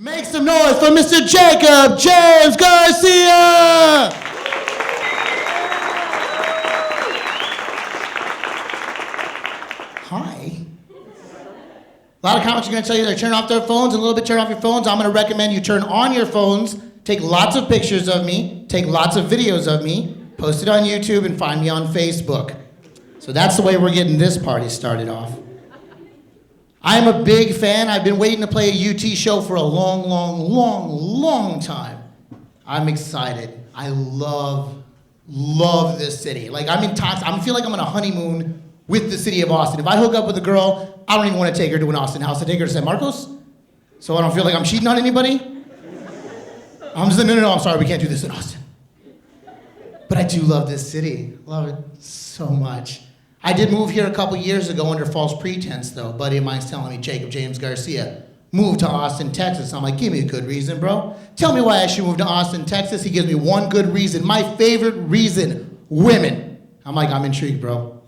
Make some noise for Mr. Jacob James Garcia! Hi. A lot of comics are going to tell you to turn off their phones, and a little bit turn off your phones. I'm going to recommend you turn on your phones, take lots of pictures of me, take lots of videos of me, post it on YouTube, and find me on Facebook. So that's the way we're getting this party started off. I'm a big fan. I've been waiting to play a UT show for a long time. I'm excited. I love this city. Like, I'm intoxicated. I feel like I'm on a honeymoon with the city of Austin. If I hook up with a girl, I don't even want to take her to an Austin house. I take her to San Marcos, so I don't feel like I'm cheating on anybody. I'm just like, no, I'm sorry, we can't do this in Austin. But I do love this city. Love it so much. I did move here a couple years ago under false pretense, though. A buddy of mine's telling me, Jacob James Garcia, move to Austin, Texas. I'm like, give me a good reason, bro. Tell me why I should move to Austin, Texas. He gives me one good reason. My favorite reason, women. I'm like, I'm intrigued, bro.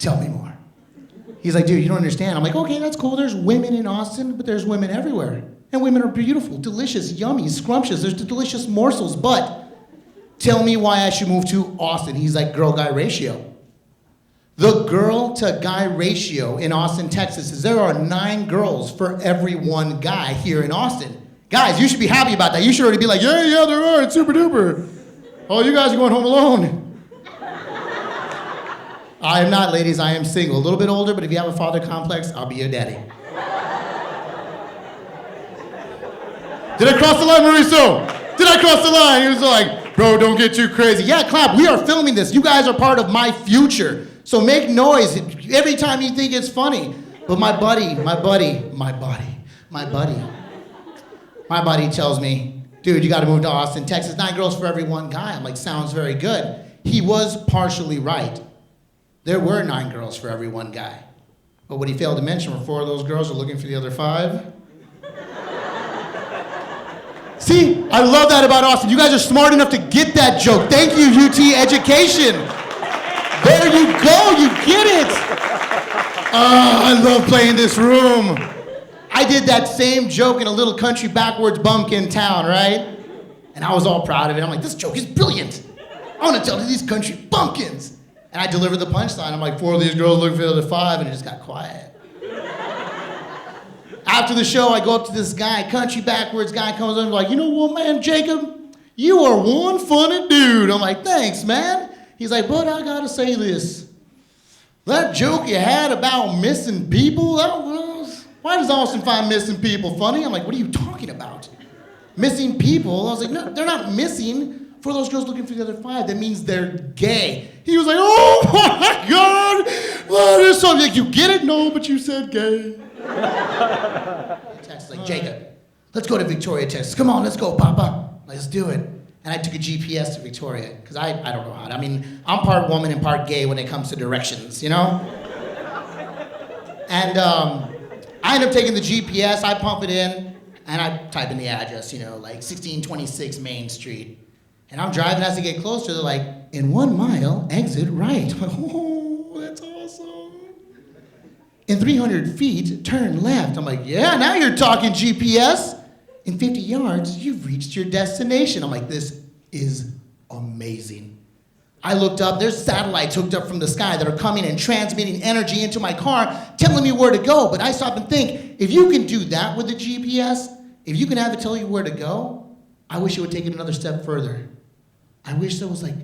Tell me more. He's like, dude, you don't understand. I'm like, okay, that's cool. There's women in Austin, but there's women everywhere. And women are beautiful, delicious, yummy, scrumptious. There's the delicious morsels, but tell me why I should move to Austin. He's like, girl-guy ratio. The girl-to-guy ratio in Austin, Texas is there are 9 girls for every 1 guy here in Austin. Guys, you should be happy about that. You should already be like, yeah, there are. It's super duper. Oh, you guys are going home alone. I am not, ladies. I am single. A little bit older, but if you have a father complex, I'll be your daddy. Did I cross the line, Mauricio? Did I cross the line? He was like, bro, don't get too crazy. Yeah, clap. We are filming this. You guys are part of my future. So make noise every time you think it's funny. But my buddy tells me, dude, you got to move to Austin, Texas. 9 girls for every 1 guy. I'm like, sounds very good. He was partially right. There were 9 girls for every 1 guy. But what he failed to mention were 4 of those girls are looking for the other 5. See, I love that about Austin. You guys are smart enough to get that joke. Thank you, UT Education. There you go, you get it. I love playing this room. I did that same joke in a little country backwards bumpkin town, right? And I was all proud of it. I'm like, this joke is brilliant. I want to tell these country bumpkins. And I delivered the punchline. I'm like, 4 of these girls looking for the other 5, and it just got quiet. After the show, I go up to this guy, country backwards guy comes up and like, you know what, man, Jacob? You are one funny dude. I'm like, thanks, man. He's like, but I gotta say this. That joke you had about missing people, why does Austin find missing people funny? I'm like, what are you talking about? Missing people? I was like, no, they're not missing. For those girls looking for the other 5, that means they're gay. He was like, oh my God. Oh, there's something like, you get it? No, but you said gay. Texas like, Jacob, let's go to Victoria, Texas. Come on, let's go, Papa. Let's do it. And I took a GPS to Victoria, because I don't know how to. I mean, I'm part woman and part gay when it comes to directions, you know? And I end up taking the GPS, I pump it in, and I type in the address, like 1626 Main Street. And I'm driving as I get closer, they're like, in 1 mile, exit right. I'm like, oh, that's awesome. In 300 feet, turn left. I'm like, yeah, now you're talking GPS. In 50 yards, you've reached your destination. I'm like, this is amazing. I looked up, there's satellites hooked up from the sky that are coming and transmitting energy into my car, telling me where to go. But I stop and think, if you can do that with the GPS, if you can have it tell you where to go, I wish it would take it another step further. I wish there was like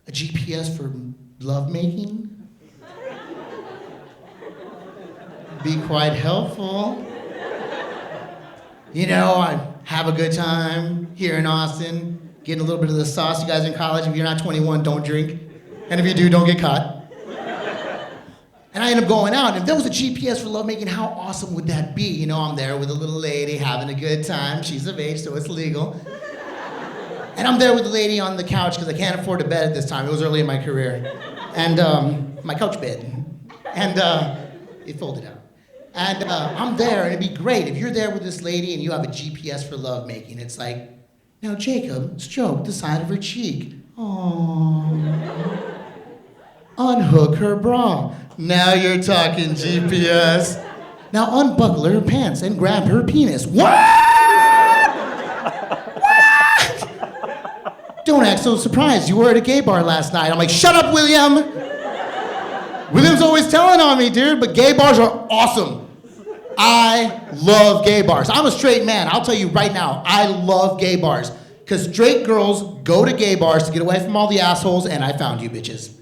a GPS for lovemaking. Be quite helpful. I have a good time here in Austin, getting a little bit of the sauce. You guys in college, if you're not 21, don't drink. And if you do, don't get caught. And I end up going out. And if there was a GPS for lovemaking, how awesome would that be? I'm there with a little lady having a good time. She's of age, so it's legal. And I'm there with the lady on the couch because I can't afford a bed at this time. It was early in my career. And my couch bed. And it folded out. And I'm there, and it'd be great if you're there with this lady and you have a GPS for lovemaking. It's like, now Jacob, stroke the side of her cheek. Aww. Unhook her bra. Now you're talking GPS. Now unbuckle her pants and grab her penis. What? What? Don't act so surprised. You were at a gay bar last night. I'm like, shut up, William. William's always telling on me, dude, but gay bars are awesome. I love gay bars. I'm a straight man. I'll tell you right now, I love gay bars. Because straight girls go to gay bars to get away from all the assholes, and I found you bitches.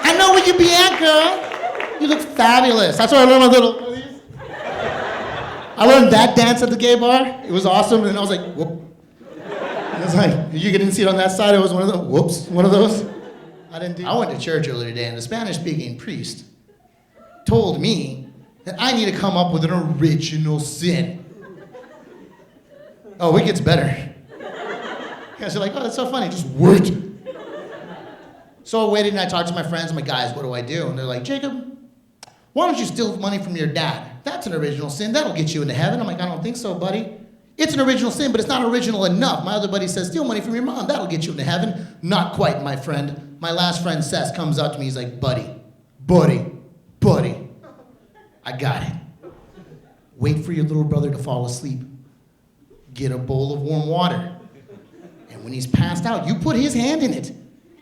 I know where you be at, girl. You look fabulous. That's where I learned my little... I learned that dance at the gay bar. It was awesome, and I was like, whoop. And it's like, you didn't see it on that side. It was one of those, whoops, one of those. I went to church earlier today, and the Spanish-speaking priest told me that I need to come up with an original sin. Oh, it gets better. Guys are like, oh, that's so funny. Just what? So I waited, and I talked to my friends. I'm like, guys, what do I do? And they're like, Jacob, why don't you steal money from your dad? That's an original sin. That'll get you into heaven. I'm like, I don't think so, buddy. It's an original sin, but it's not original enough. My other buddy says, steal money from your mom. That'll get you into heaven. Not quite, my friend. My last friend, Seth, comes up to me. He's like, buddy, I got it. Wait for your little brother to fall asleep. Get a bowl of warm water. And when he's passed out, you put his hand in it.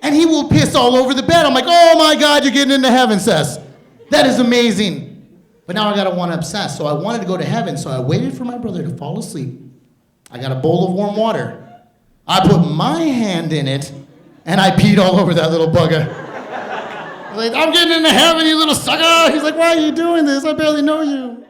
And he will piss all over the bed. I'm like, oh my God, you're getting into heaven, Seth. That is amazing. But now I got to want to obsess. So I wanted to go to heaven, so I waited for my brother to fall asleep. I got a bowl of warm water. I put my hand in it, and I peed all over that little bugger. Like, I'm getting into heaven, you little sucker. He's like, why are you doing this? I barely know you.